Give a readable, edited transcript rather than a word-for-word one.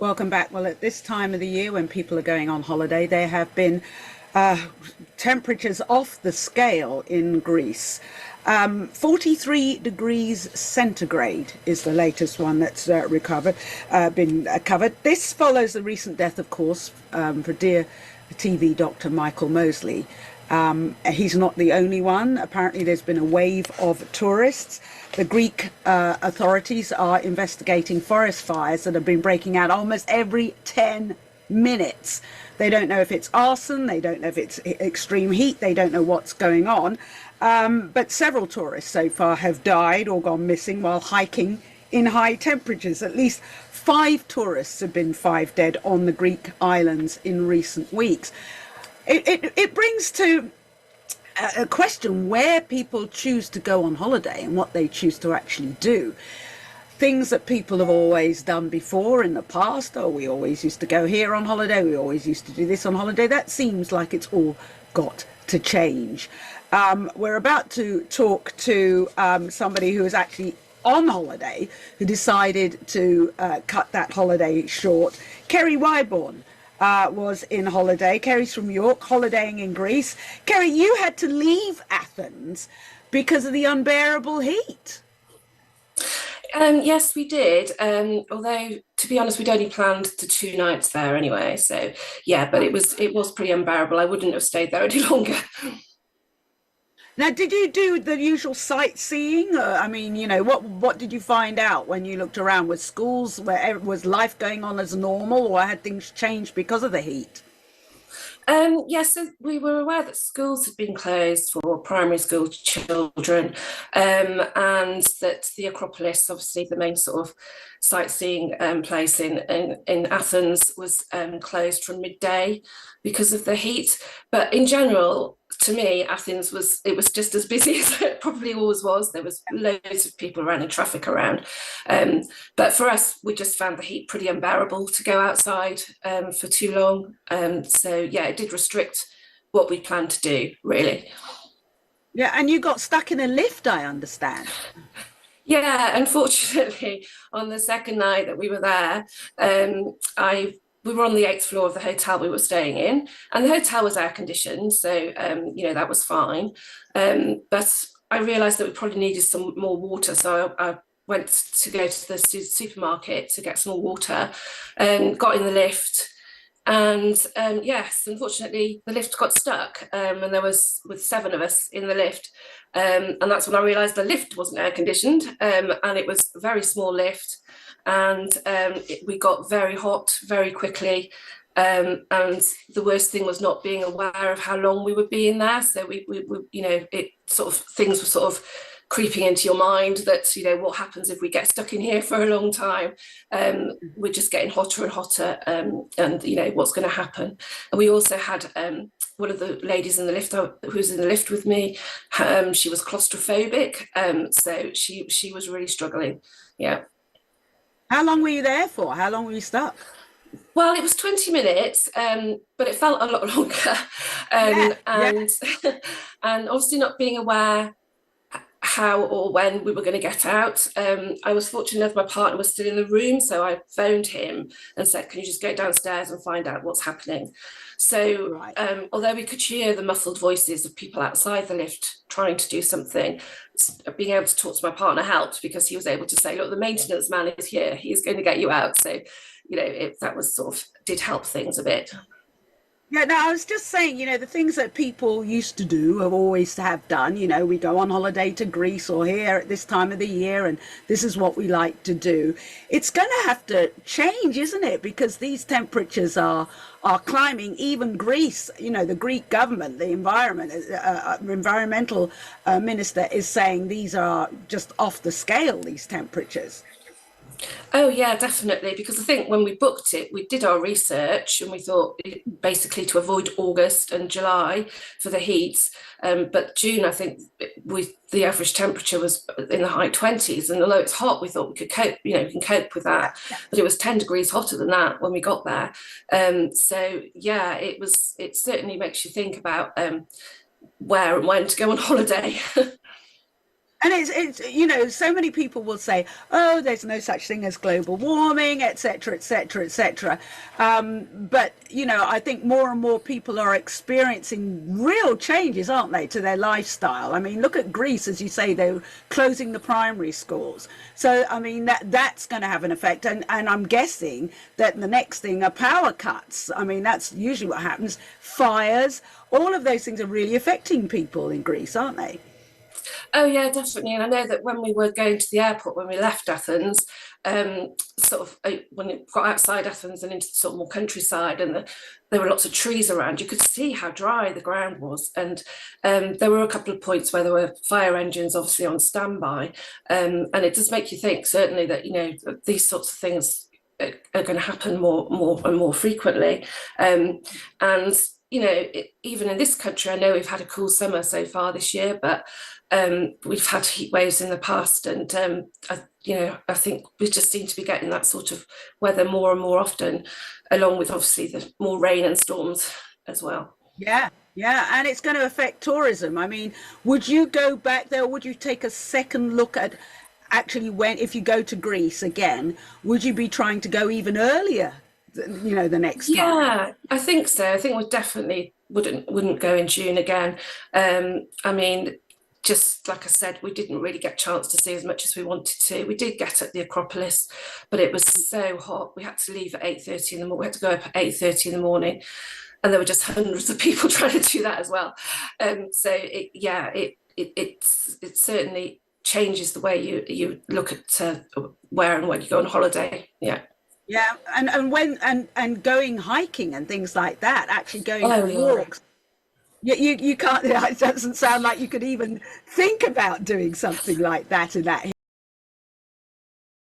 Welcome back. Well, at this time of the year when people are going on holiday, there have been uh, temperatures off the scale in Greece. 43 degrees centigrade is the latest one that's been covered. This follows the recent death, of course, for dear TV doctor Michael Mosley. He's not the only one. Apparently, there's been a wave of tourists. The Greek authorities are investigating forest fires that have been breaking out almost every 10 minutes. They don't know if it's arson, they don't know if it's extreme heat, they don't know what's going on. But several tourists so far have died or gone missing while hiking in high temperatures. At least 5 tourists have been five dead on the Greek islands in recent weeks. It brings to a question where people choose to go on holiday and what they choose to actually do. Things that people have always done before in the past. Oh, we always used to go here on holiday. We always used to do this on holiday. That seems like it's all got to change. We're about to talk to somebody who is actually on holiday, who decided to cut that holiday short. Kerry Wyborn was in holiday. Kerry's from York, holidaying in Greece. Kerry, you had to leave Athens because of the unbearable heat. Yes, we did. Although, to be honest, we'd only planned the 2 nights there anyway. So yeah, but it was pretty unbearable. I wouldn't have stayed there any longer. Now, did you do the usual sightseeing? I mean, what did you find out when you looked around? Was schools, was life going on as normal, or had things changed because of the heat? Yeah, so we were aware that schools had been closed for primary school children, and that the Acropolis, obviously the main sort of sightseeing place in Athens, was closed from midday because of the heat. But in general, to me, Athens was just as busy as it probably always was. There was loads of people around and traffic around. Um, but for us, we just found the heat pretty unbearable to go outside for too long. So yeah, it did restrict what we planned to do, really. Yeah, and you got stuck in a lift, I understand. Yeah, unfortunately, on the second night that we were there, I we were on the eighth floor of the hotel we were staying in, and the hotel was air conditioned, so that was fine. But I realised that we probably needed some more water, so I went to go to the supermarket to get some more water, and got in the lift. And yes, unfortunately, the lift got stuck, and there was with 7 of us in the lift, and that's when I realised the lift wasn't air conditioned, and it was a very small lift, and we got very hot very quickly. And the worst thing was not being aware of how long we would be in there. So it sort of things were sort of creeping into your mind that what happens if we get stuck in here for a long time. We're just getting hotter and hotter, and what's going to happen. And we also had one of the ladies in the lift who was in the lift with me. She was claustrophobic, so she was really struggling. Yeah. How long were you there for? How long were you stuck? Well, it was 20 minutes, but it felt a lot longer. Yeah, yeah. And and obviously not being aware how or when we were going to get out. I was fortunate enough, my partner was still in the room, so I phoned him and said, "Can you just go downstairs and find out what's happening?" So, Right. although we could hear the muffled voices of people outside the lift trying to do something, being able to talk to my partner helped because he was able to say, "Look, the maintenance man is here. He is going to get you out." So, that was sort of did help things a bit. Yeah, no, I was just saying, the things that people used to do, have always have done, we go on holiday to Greece or here at this time of the year, and this is what we like to do. It's going to have to change, isn't it? Because these temperatures are climbing. Even Greece, the Greek government, the environmental minister is saying these are just off the scale, these temperatures. Oh yeah, definitely. Because I think when we booked it, we did our research and we thought basically to avoid August and July for the heats. But June, I think the average temperature was in the high 20s, and although it's hot, we thought we could cope. We can cope with Yeah, that. yeah. But it was 10 degrees hotter than that when we got there. So yeah, it was. It certainly makes you think about where and when to go on holiday. And it's you know, so many people will say, oh, there's no such thing as global warming, etc., etc., etc. But you know, I think more and more people are experiencing real changes, aren't they, to their lifestyle. I mean, look at Greece, as you say, they're closing the primary schools. So I mean, that's going to have an effect. And I'm guessing that the next thing are power cuts. I mean, that's usually what happens. Fires, all of those things are really affecting people in Greece, aren't they? Oh yeah, definitely. And I know that when we were going to the airport, when we left Athens, sort of when it got outside Athens and into the sort of more countryside, and there were lots of trees around, you could see how dry the ground was. And there were a couple of points where there were fire engines obviously on standby. And it does make you think, certainly, that, you know, these sorts of things are going to happen more and more frequently. And you know, even in this country, I know we've had a cool summer so far this year, but we've had heat waves in the past, and you know, I think we just seem to be getting that sort of weather more and more often, along with obviously the more rain and storms as well. Yeah, yeah, and it's going to affect tourism. I mean, would you go back there, or would you take a second look at actually when, if you go to Greece again, would you be trying to go even earlier, you know, the next time? Yeah, I think so. I think we definitely wouldn't go in June again. I mean, just like I said, we didn't really get a chance to see as much as we wanted to. We did get at the Acropolis, but it was so hot. We had to leave at 8:30 in the morning. We had to go up at 8:30 in the morning, and there were just hundreds of people trying to do that as well. So yeah, it certainly changes the way you look at where and when you go on holiday. Yeah. Yeah, and when and going hiking and things like that, actually going Oh, for yeah. walks. You can't. It doesn't sound like you could even think about doing something like that in that